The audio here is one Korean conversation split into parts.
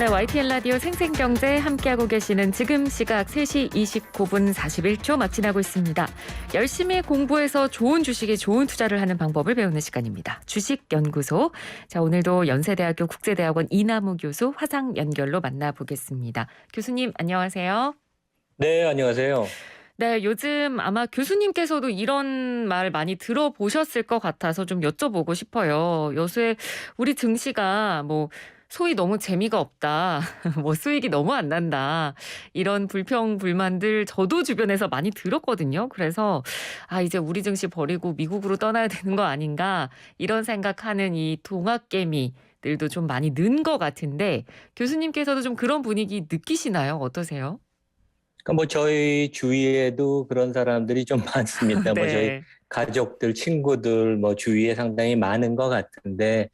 네, YTN 라디오 생생경제 함께하고 계시는 지금 시각 3시 29분 41초 막 지나고 있습니다. 열심히 공부해서 좋은 주식에 좋은 투자를 하는 방법을 배우는 시간입니다. 주식연구소. 자, 오늘도 연세대학교 국제대학원 이남우 교수 화상 연결로 만나보겠습니다. 교수님 안녕하세요. 네, 안녕하세요. 네, 요즘 아마 교수님께서도 이런 말 많이 들어보셨을 것 같아서 좀 여쭤보고 싶어요. 요새 우리 증시가 소위 너무 재미가 없다. 수익이 너무 안 난다. 이런 불평, 불만들 저도 주변에서 많이 들었거든요. 그래서 이제 우리 증시 버리고 미국으로 떠나야 되는 거 아닌가. 이런 생각하는 이 동학개미들도 좀 많이 는 것 같은데 교수님께서도 좀 그런 분위기 느끼시나요? 어떠세요? 그러니까 저희 주위에도 그런 사람들이 좀 많습니다. 저희 네. 가족들, 친구들 주위에 상당히 많은 것 같은데,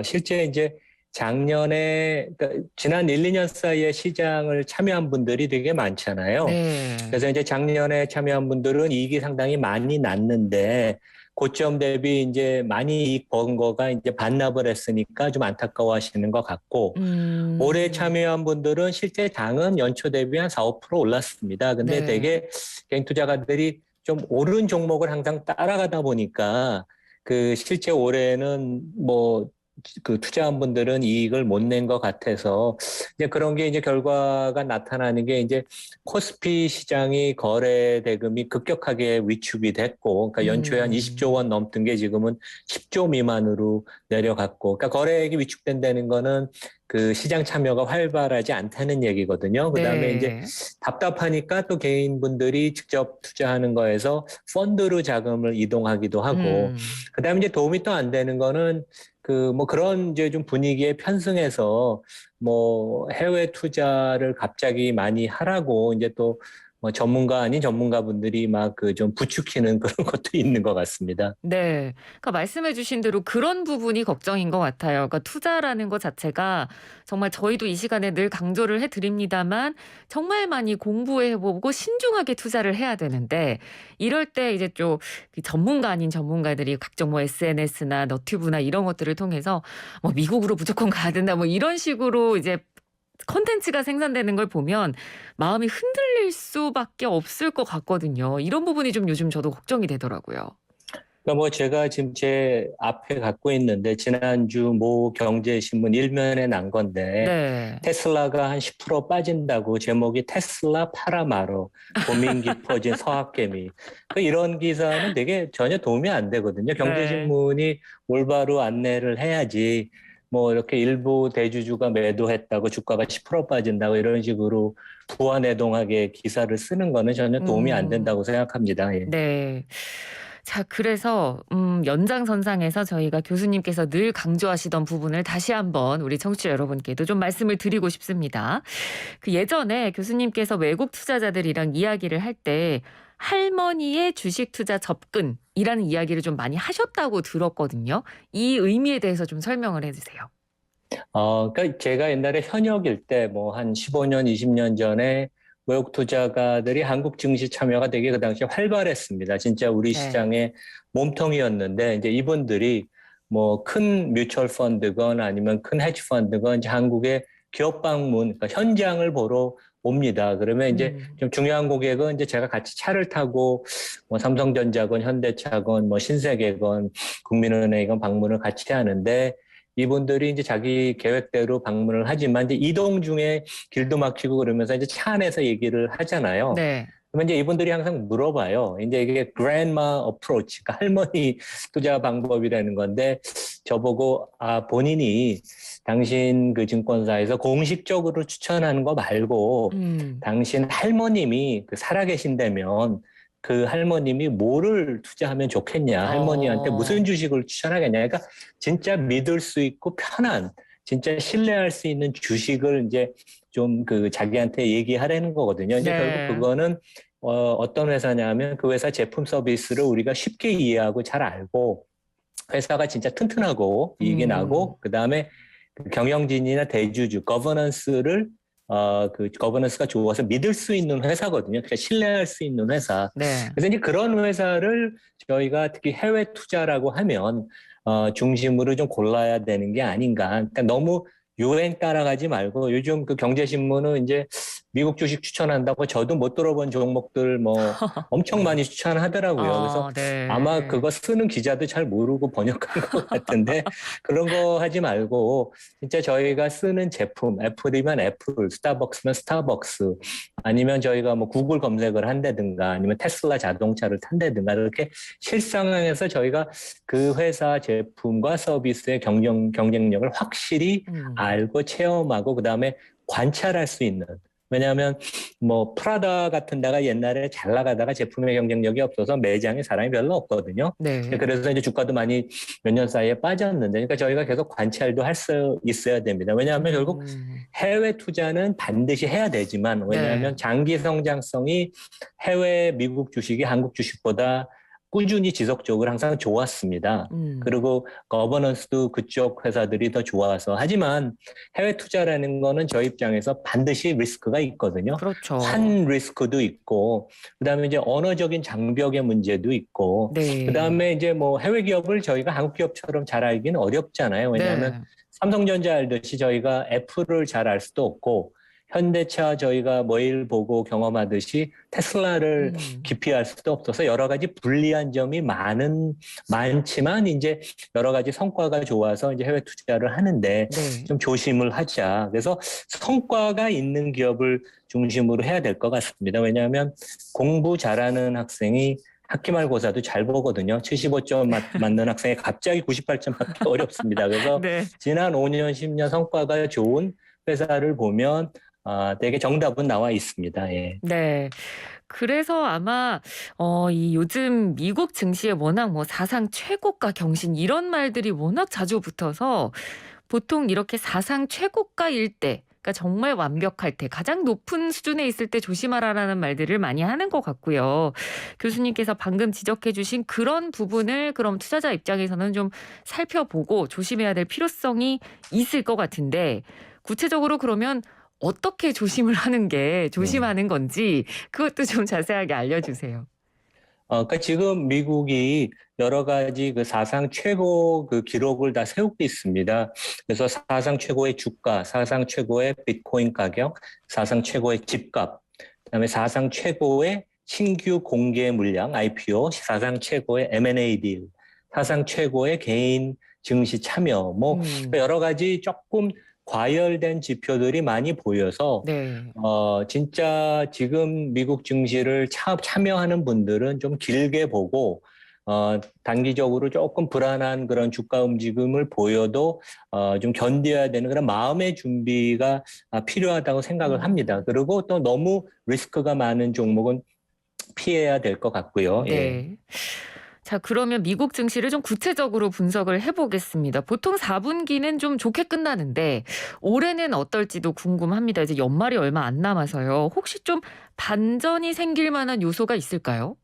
실제 이제 작년에, 그러니까 지난 1, 2년 사이에 시장을 참여한 분들이 되게 많잖아요. 네. 그래서 이제 작년에 참여한 분들은 이익이 상당히 많이 났는데, 고점 대비 이제 많이 이익 번 거가 이제 반납을 했으니까 좀 안타까워하시는 것 같고, 올해 음. 참여한 분들은 실제 장은 연초 대비 한 4, 5% 올랐습니다. 근데 네. 되게 개인 투자가들이 좀 오른 종목을 항상 따라가다 보니까 그 실제 올해는 그 투자한 분들은 이익을 못 낸 것 같아서 이제 그런 게 이제 결과가 나타나는 게 이제 코스피 시장이 거래 대금이 급격하게 위축이 됐고, 그러니까 연초에 한 20조 원 넘던 게 지금은 10조 미만으로 내려갔고, 그러니까 거래액이 위축된다는 거는 그 시장 참여가 활발하지 않다는 얘기거든요. 그다음에 이제 네. 답답하니까 또 개인분들이 직접 투자하는 거에서 펀드로 자금을 이동하기도 하고, 음. 그다음에 이제 도움이 또 안 되는 거는 그런 이제 좀 분위기에 편승해서 해외 투자를 갑자기 많이 하라고 이제 또 전문가 아닌 전문가분들이 막 그 좀 부추기는 그런 것도 있는 것 같습니다. 네. 그러니까 말씀해 주신 대로 그런 부분이 걱정인 것 같아요. 그러니까 투자라는 것 자체가 정말 저희도 이 시간에 늘 강조를 해 드립니다만 정말 많이 공부해 보고 신중하게 투자를 해야 되는데 이럴 때 이제 좀 그 전문가 아닌 전문가들이 각종 SNS나 너튜브나 이런 것들을 통해서 미국으로 무조건 가야 된다 이런 식으로 이제 콘텐츠가 생산되는 걸 보면 마음이 흔들릴 수밖에 없을 것 같거든요. 이런 부분이 좀 요즘 저도 걱정이 되더라고요. 그러니까 제가 지금 제 앞에 갖고 있는데 지난주 모 경제신문 일면에 난 건데 네. 테슬라가 한 10% 빠진다고 제목이 테슬라 팔아 말어 고민 깊어진 서학개미 이런 기사는 되게 전혀 도움이 안 되거든요. 네. 경제신문이 올바로 안내를 해야지 이렇게 일부 대주주가 매도했다고 주가가 10% 빠진다고 이런 식으로 부안해동하게 기사를 쓰는 거는 전혀 도움이 안 음. 된다고 생각합니다. 예. 네. 자, 그래서 연장선상에서 저희가 교수님께서 늘 강조하시던 부분을 다시 한번 우리 청취자 여러분께도 좀 말씀을 드리고 싶습니다. 그 예전에 교수님께서 외국 투자자들이랑 이야기를 할 때 할머니의 주식 투자 접근이라는 이야기를 좀 많이 하셨다고 들었거든요. 이 의미에 대해서 좀 설명을 해 주세요. 그러니까 제가 옛날에 현역일 때 한 15년, 20년 전에 외국 투자가들이 한국 증시 참여가 되게 그 당시에 활발했습니다. 진짜 우리 네. 시장의 몸통이었는데 이제 이분들이 큰 뮤추얼 펀드건 아니면 큰 헤지 펀드건 이제 한국의 기업 방문, 그러니까 현장을 보러 옵니다. 그러면 이제 음. 좀 중요한 고객은 이제 제가 같이 차를 타고 삼성전자건 현대차건 신세계건 국민은행이건 방문을 같이 하는데 이분들이 이제 자기 계획대로 방문을 하지만 이제 이동 중에 길도 막히고 그러면서 이제 차 안에서 얘기를 하잖아요. 네. 그러면 이제 이분들이 항상 물어봐요. 이제 이게 grandma approach, 그러니까 할머니 투자 방법이라는 건데 저보고 본인이 당신 그 증권사에서 공식적으로 추천하는 거 말고 음. 당신 할머님이 살아계신다면 그 할머님이 뭐를 투자하면 좋겠냐, 할머니한테 무슨 어. 주식을 추천하겠냐. 그러니까 진짜 믿을 수 있고 편한, 진짜 신뢰할 수 있는 주식을 이제 좀 자기한테 얘기하라는 거거든요. 이제 결국 네. 그거는 어떤 회사냐면 그 회사 제품 서비스를 우리가 쉽게 이해하고 잘 알고 회사가 진짜 튼튼하고 이익이 음. 나고 그다음에 경영진이나 대주주, 거버넌스를 그 거버넌스가 좋아서 믿을 수 있는 회사거든요. 그러니까 신뢰할 수 있는 회사. 네. 그래서 이제 그런 회사를 저희가 특히 해외 투자라고 하면 중심으로 좀 골라야 되는 게 아닌가. 그러니까 너무 유행 따라가지 말고 요즘 그 경제신문은 이제 미국 주식 추천한다고 저도 못 들어본 종목들 뭐 엄청 많이 추천하더라고요. 그래서 아마 네. 그거 쓰는 기자도 잘 모르고 번역한 것 같은데 그런 거 하지 말고 진짜 저희가 쓰는 제품, 애플이면 애플, 스타벅스면 스타벅스, 아니면 저희가 뭐 구글 검색을 한다든가 아니면 테슬라 자동차를 탄다든가 이렇게 실상황에서 저희가 그 회사 제품과 서비스의 경쟁력을 확실히 알고 체험하고 그다음에 관찰할 수 있는. 왜냐하면 뭐 프라다 같은 데가 옛날에 잘 나가다가 제품의 경쟁력이 없어서 매장에 사람이 별로 없거든요. 네. 그래서 이제 주가도 많이 몇 년 사이에 빠졌는데, 그러니까 저희가 계속 관찰도 할 수 있어야 됩니다. 왜냐하면 결국 음. 해외 투자는 반드시 해야 되지만, 네. 왜냐하면 장기 성장성이 해외 미국 주식이 한국 주식보다 꾸준히 지속적으로 항상 좋았습니다. 음. 그리고 거버넌스도 그쪽 회사들이 더 좋아서. 하지만 해외 투자라는 거는 저희 입장에서 반드시 리스크가 있거든요. 그렇죠. 환 리스크도 있고, 그다음에 이제 언어적인 장벽의 문제도 있고, 네. 그다음에 이제 뭐 해외 기업을 저희가 한국 기업처럼 잘 알기는 어렵잖아요. 왜냐하면 네. 삼성전자 알듯이 저희가 애플을 잘 알 수도 없고, 현대차 저희가 매일 보고 경험하듯이 테슬라를 음. 깊이 알 수도 없어서 여러 가지 불리한 점이 많지만 이제 여러 가지 성과가 좋아서 이제 해외 투자를 하는데 네. 좀 조심을 하자. 그래서 성과가 있는 기업을 중심으로 해야 될 것 같습니다. 왜냐하면 공부 잘하는 학생이 학기말고사도 잘 보거든요. 75점 맞는 학생이 갑자기 98점 받기 어렵습니다. 그래서 네. 지난 5년, 10년 성과가 좋은 회사를 보면 되게 정답은 나와 있습니다. 예. 네. 그래서 아마 이 요즘 미국 증시에 워낙 뭐 사상 최고가 경신 이런 말들이 워낙 자주 붙어서 보통 이렇게 사상 최고가일 때, 그러니까 정말 완벽할 때, 가장 높은 수준에 있을 때 조심하라라는 말들을 많이 하는 것 같고요. 교수님께서 방금 지적해 주신 그런 부분을 그럼 투자자 입장에서는 좀 살펴보고 조심해야 될 필요성이 있을 것 같은데, 구체적으로 그러면 어떻게 조심을 하는 게 음. 조심하는 건지 그것도 좀 자세하게 알려주세요. 그러니까 지금 미국이 여러 가지 그 사상 최고 그 기록을 다 세우고 있습니다. 그래서 사상 최고의 주가, 사상 최고의 비트코인 가격, 사상 최고의 집값, 그다음에 사상 최고의 신규 공개 물량 IPO, 사상 최고의 M&A 딜, 사상 최고의 개인 증시 참여, 뭐 음. 여러 가지 조금 과열된 지표들이 많이 보여서 네. 진짜 지금 미국 증시를 참여하는 분들은 좀 길게 보고, 단기적으로 조금 불안한 그런 주가 움직임을 보여도, 좀 견뎌야 되는 그런 마음의 준비가 필요하다고 생각을 합니다. 음. 그리고 또 너무 리스크가 많은 종목은 피해야 될 것 같고요. 예. 네. 자, 그러면 미국 증시를 좀 구체적으로 분석을 해 보겠습니다. 보통 4 분기는 좀 좋게 끝나는데 올해는 어떨지도 궁금합니다. 이제 연말이 얼마 안 남아서요. 혹시 좀 반전이 생길 만한 요소가 있을까요?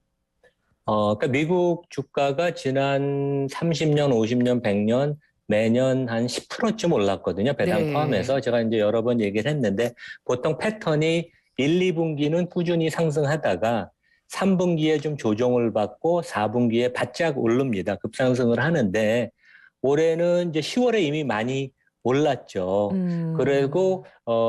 그러니까 미국 주가가 지난 30년, 50년, 100년 매년 한 10%쯤 올랐거든요. 배당 네. 포함해서. 제가 이제 여러 번 얘기를 했는데 보통 패턴이 1, 2분기는 꾸준히 상승하다가 3분기에 좀 조정을 받고 4분기에 바짝 오릅니다. 급상승을 하는데 올해는 이제 10월에 이미 많이 올랐죠. 음. 그리고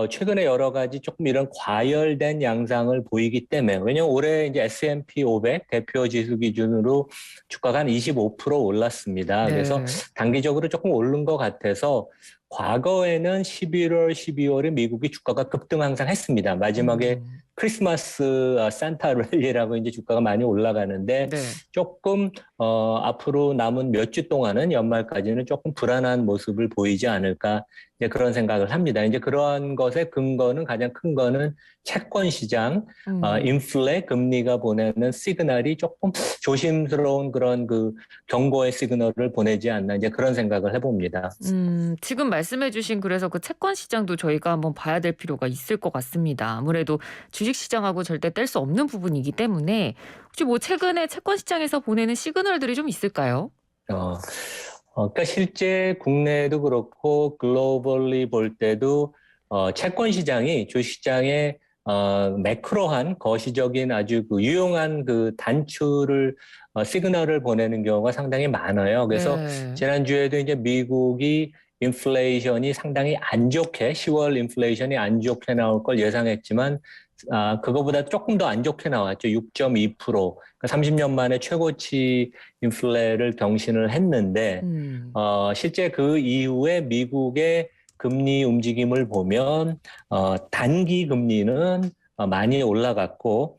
최근에 여러 가지 조금 이런 과열된 양상을 보이기 때문에 왜냐하면 올해 이제 S&P 500 대표 지수 기준으로 주가가 한 25% 올랐습니다. 그래서 네. 단기적으로 조금 오른 것 같아서 과거에는 11월, 12월에 미국이 주가가 급등 항상 했습니다. 마지막에 음. 크리스마스 산타 랠리라고 이제 주가가 많이 올라가는데 네. 조금 앞으로 남은 몇 주 동안은 연말까지는 조금 불안한 모습을 보이지 않을까 이제 그런 생각을 합니다. 이제 그러한 것의 근거는 가장 큰 거는 채권 시장, 음. 인플레 금리가 보내는 시그널이 조금 조심스러운 그런 그 경고의 시그널을 보내지 않나 이제 그런 생각을 해봅니다. 지금 말씀해 주신 그래서 그 채권 시장도 저희가 한번 봐야 될 필요가 있을 것 같습니다. 아무래도 주식 시장하고 절대 뗄 수 없는 부분이기 때문에 혹시 뭐 최근에 채권 시장에서 보내는 시그널들이 좀 있을까요? 어, 그러니까 실제 국내도 그렇고 글로벌리 볼 때도 채권 시장이 주시장의 매크로한 거시적인 아주 그 유용한 그 단추를 시그널을 보내는 경우가 상당히 많아요. 그래서 네. 지난주에도 이제 미국이 인플레이션이 상당히 안 좋게 10월 인플레이션이 안 좋게 나올 걸 예상했지만 그거보다 조금 더 안 좋게 나왔죠. 6.2%. 그러니까 30년 만에 최고치 인플레를 경신을 했는데 실제 그 이후에 미국의 금리 움직임을 보면 단기 금리는 많이 올라갔고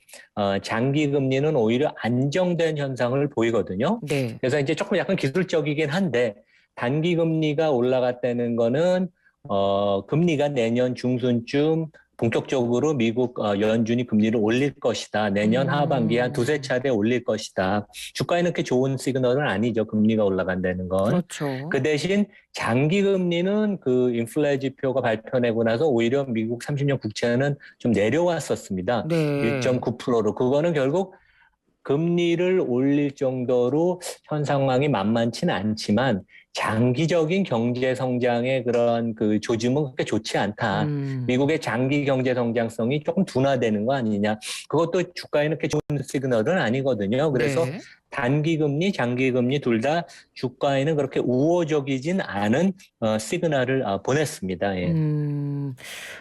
장기 금리는 오히려 안정된 현상을 보이거든요. 네. 그래서 이제 조금 약간 기술적이긴 한데 단기 금리가 올라갔다는 거는 금리가 내년 중순쯤 본격적으로 미국 연준이 금리를 올릴 것이다. 내년 하반기에 한 두세 차례 올릴 것이다. 주가에는 그렇게 좋은 시그널은 아니죠. 금리가 올라간다는 건. 그렇죠. 그 대신 장기 금리는 그 인플레 지표가 발표되고 나서 오히려 미국 30년 국채는 좀 내려왔었습니다. 네. 1.9%로. 그거는 결국 금리를 올릴 정도로 현 상황이 만만치는 않지만 장기적인 경제 성장의 그런 그 조짐은 그렇게 좋지 않다. 미국의 장기 경제 성장성이 조금 둔화되는 거 아니냐. 그것도 주가에는 그렇게 좋은 시그널은 아니거든요. 그래서 네. 단기 금리, 장기 금리 둘 다 주가에는 그렇게 우호적이진 않은 시그널을 보냈습니다. 예.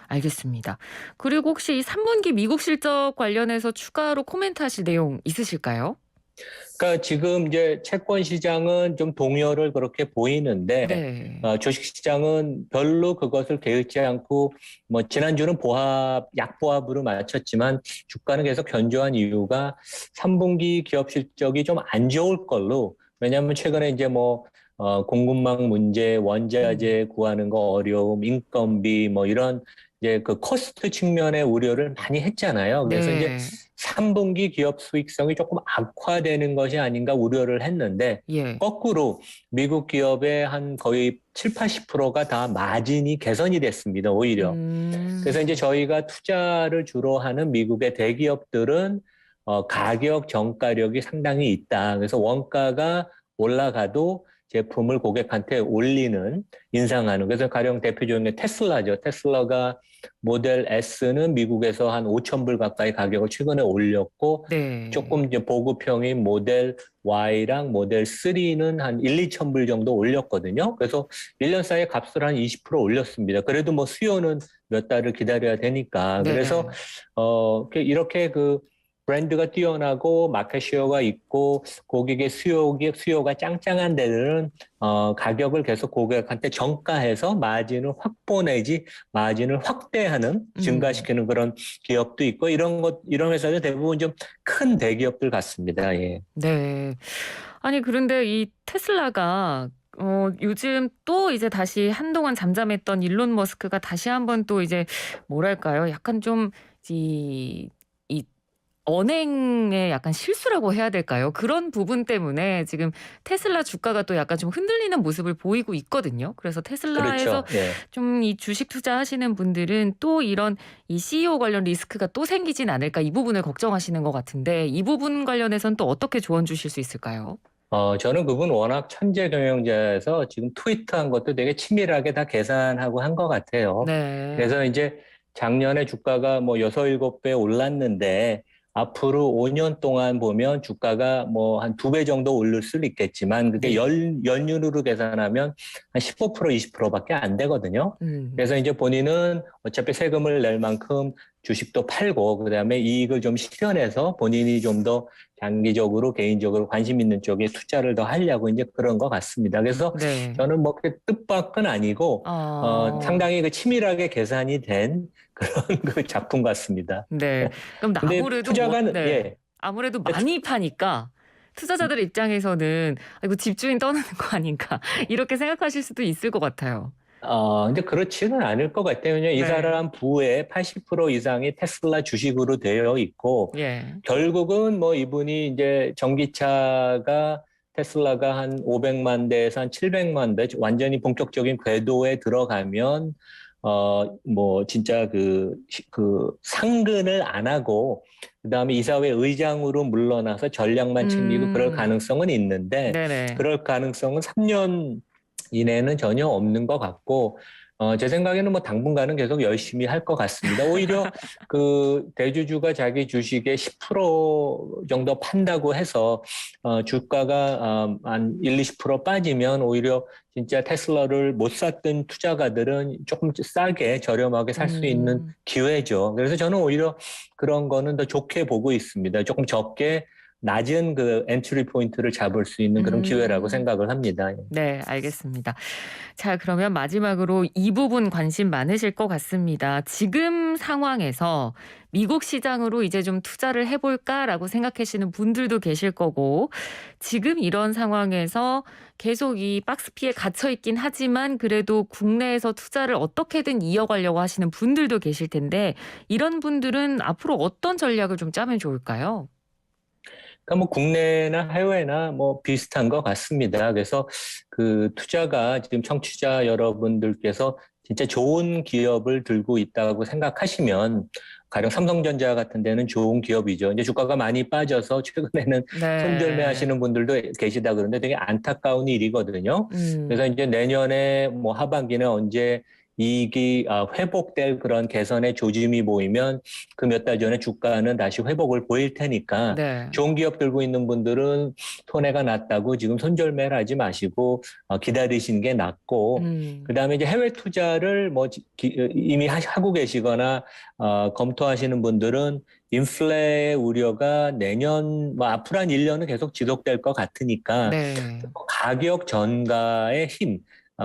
알겠습니다. 그리고 혹시 이 3분기 미국 실적 관련해서 추가로 코멘트 하실 내용 있으실까요? 그러니까 지금 이제 채권 시장은 좀 동요를 그렇게 보이는데 네. 주식 시장은 별로 그것을 개의치 않고 뭐 지난주는 약보합으로 마쳤지만 주가는 계속 견조한 이유가 3분기 기업 실적이 좀 안 좋을 걸로 왜냐하면 최근에 이제 뭐 공급망 문제, 원자재 구하는 거 어려움, 인건비 뭐 이런 이제 그 코스트 측면의 우려를 많이 했잖아요. 그래서 이제 네. 3분기 기업 수익성이 조금 악화되는 것이 아닌가 우려를 했는데 예. 거꾸로 미국 기업의 한 거의 7, 80%가 다 마진이 개선이 됐습니다. 오히려. 그래서 이제 저희가 투자를 주로 하는 미국의 대기업들은 가격 정가력이 상당히 있다. 그래서 원가가 올라가도 제품을 고객한테 올리는 인상하는 그래서 가령 대표적인 게 테슬라죠. 테슬라가 모델 S는 미국에서 한 5천 불 가까이 가격을 최근에 올렸고 네. 조금 이제 보급형인 모델 Y랑 모델 3는 한 1, 2천 불 정도 올렸거든요. 그래서 1년 사이에 값을 한 20% 올렸습니다. 그래도 뭐 수요는 몇 달을 기다려야 되니까. 그래서 네. 이렇게 그 브랜드가 뛰어나고 마켓쉐어가 있고 고객의 수요가 짱짱한 데들은 가격을 계속 고객한테 정가해서 마진을 확보 내지 마진을 확대하는 증가시키는 그런 기업도 있고 이런 회사는 대부분 좀 큰 대기업들 같습니다. 예. 네. 아니 그런데 이 테슬라가 요즘 또 이제 다시 한동안 잠잠했던 일론 머스크가 다시 한번 또 이제 뭐랄까요? 약간 좀 이 언행의 약간 실수라고 해야 될까요? 그런 부분 때문에 지금 테슬라 주가가 또 약간 좀 흔들리는 모습을 보이고 있거든요. 그래서 테슬라에서 그렇죠. 예. 좀 이 주식 투자하시는 분들은 또 이런 이 CEO 관련 리스크가 또 생기진 않을까 이 부분을 걱정하시는 것 같은데 이 부분 관련해서는 또 어떻게 조언 주실 수 있을까요? 저는 그분 워낙 천재 경영자여서 지금 트위터한 것도 되게 치밀하게 다 계산하고 한 것 같아요. 네. 그래서 이제 작년에 주가가 뭐 6, 7배 올랐는데 앞으로 5년 동안 보면 주가가 뭐 한 2배 정도 오를 수는 있겠지만 그게 네. 연율로 계산하면 한 15%, 20%밖에 안 되거든요. 음. 그래서 이제 본인은 어차피 세금을 낼 만큼 주식도 팔고 그다음에 이익을 좀 실현해서 본인이 좀 더 장기적으로 개인적으로 관심 있는 쪽에 투자를 더 하려고 이제 그런 것 같습니다. 그래서 네. 저는 뭐 그렇게 뜻밖은 아니고 어. 상당히 그 치밀하게 계산이 된 그런 그 작품 같습니다. 네. 그럼 근데 아무래도 예. 아무래도 많이 파니까 투자자들 입장에서는 '아 이거 집주인 떠나는 거 아닌가.' 이렇게 생각하실 수도 있을 것 같아요. 근데 그렇지는 않을 것 같아요. 왜냐면 이 네. 사람 부의 80% 이상이 테슬라 주식으로 되어 있고, 예. 결국은 뭐 이분이 이제 전기차가 테슬라가 한 500만 대에서 한 700만 대 완전히 본격적인 궤도에 들어가면, 뭐 진짜 그 상근을 안 하고, 그다음에 이사회 의장으로 물러나서 전략만 챙기고 그럴 음. 가능성은 있는데, 네네. 그럴 가능성은 3년 이내는 전혀 없는 것 같고, 제 생각에는 뭐 당분간은 계속 열심히 할 것 같습니다. 오히려 그 대주주가 자기 주식의 10% 정도 판다고 해서 주가가 한 1, 20% 빠지면 오히려 진짜 테슬라를 못 샀던 투자가들은 조금 싸게 저렴하게 살 수 있는 음. 기회죠. 그래서 저는 오히려 그런 거는 더 좋게 보고 있습니다. 조금 적게 낮은 그 엔트리 포인트를 잡을 수 있는 그런 기회라고 음. 생각을 합니다. 네, 알겠습니다. 자, 그러면 마지막으로 이 부분 관심 많으실 것 같습니다. 지금 상황에서 '미국 시장으로 이제 좀 투자를 해 볼까?'라고 생각하시는 분들도 계실 거고, 지금 이런 상황에서 계속 이 박스피에 갇혀 있긴 하지만 그래도 국내에서 투자를 어떻게든 이어가려고 하시는 분들도 계실 텐데, 이런 분들은 앞으로 어떤 전략을 좀 짜면 좋을까요? 그러니까 뭐 국내나 해외나 뭐 비슷한 것 같습니다. 그래서 그 투자가 지금 청취자 여러분들께서 진짜 좋은 기업을 들고 있다고 생각하시면 가령 삼성전자 같은 데는 좋은 기업이죠. 이제 주가가 많이 빠져서 최근에는 네. 손절매하시는 분들도 계시다 그러는데 되게 안타까운 일이거든요. 그래서 음. 이제 내년에 뭐 하반기는 언제 이익이 회복될 그런 개선의 조짐이 보이면 그 몇 달 전에 주가는 다시 회복을 보일 테니까 네. 좋은 기업 들고 있는 분들은 손해가 났다고 지금 손절매를 하지 마시고 기다리시는 게 낫고, 음. 그다음에 이제 해외 투자를 뭐 이미 하고 계시거나 검토하시는 분들은 인플레 우려가 내년 뭐 앞으로 한 1년은 계속 지속될 것 같으니까 네. 가격 전가의 힘,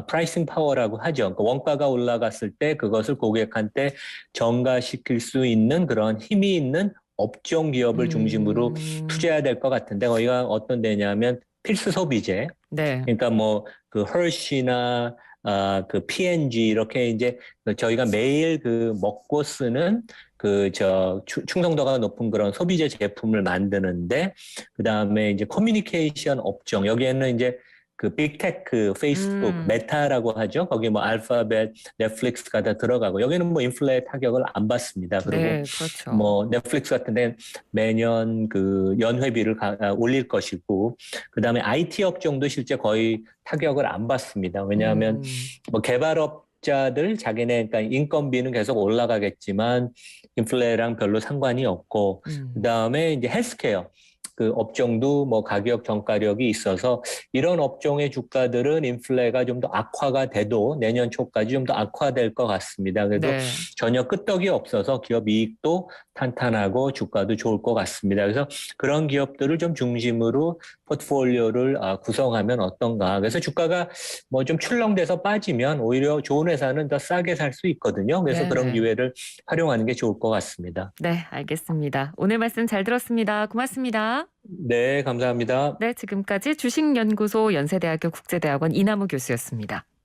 프라이싱 파워라고 하죠. 그러니까 원가가 올라갔을 때 그것을 고객한테 전가시킬 수 있는 그런 힘이 있는 업종 기업을 중심으로 음. 투자해야 될 것 같은데, 거기가 어떤 데냐면 필수 소비재. 네. 그러니까 뭐 그 헐시나 그 P&G 이렇게 이제 저희가 매일 그 먹고 쓰는 그 충성도가 높은 그런 소비재 제품을 만드는데, 그 다음에 이제 커뮤니케이션 업종, 여기에는 이제 그 빅테크, 페이스북, 음. 메타라고 하죠. 거기 뭐 알파벳, 넷플릭스가 다 들어가고, 여기는 뭐 인플레 타격을 안 받습니다. 그리고 네, 그렇죠. 뭐 넷플릭스 같은 데는 매년 그 연회비를 올릴 것이고, 그다음에 IT 업종도 실제 거의 타격을 안 받습니다. 왜냐하면 음. 뭐 개발업자들 자기네 그러니까 인건비는 계속 올라가겠지만 인플레랑 별로 상관이 없고, 음. 그다음에 이제 헬스케어 그 업종도 뭐 가격 전가력이 있어서 이런 업종의 주가들은 인플레가 좀 더 악화가 돼도 내년 초까지 좀 더 악화될 것 같습니다. 그래서 네. 전혀 끄떡이 없어서 기업 이익도 탄탄하고 주가도 좋을 것 같습니다. 그래서 그런 기업들을 좀 중심으로 포트폴리오를 구성하면 어떤가. 그래서 주가가 뭐 좀 출렁돼서 빠지면 오히려 좋은 회사는 더 싸게 살 수 있거든요. 그래서 그런 네네. 기회를 활용하는 게 좋을 것 같습니다. 네, 알겠습니다. 오늘 말씀 잘 들었습니다. 고맙습니다. 네, 감사합니다. 네, 지금까지 주식연구소 연세대학교 국제대학원 이남우 교수였습니다.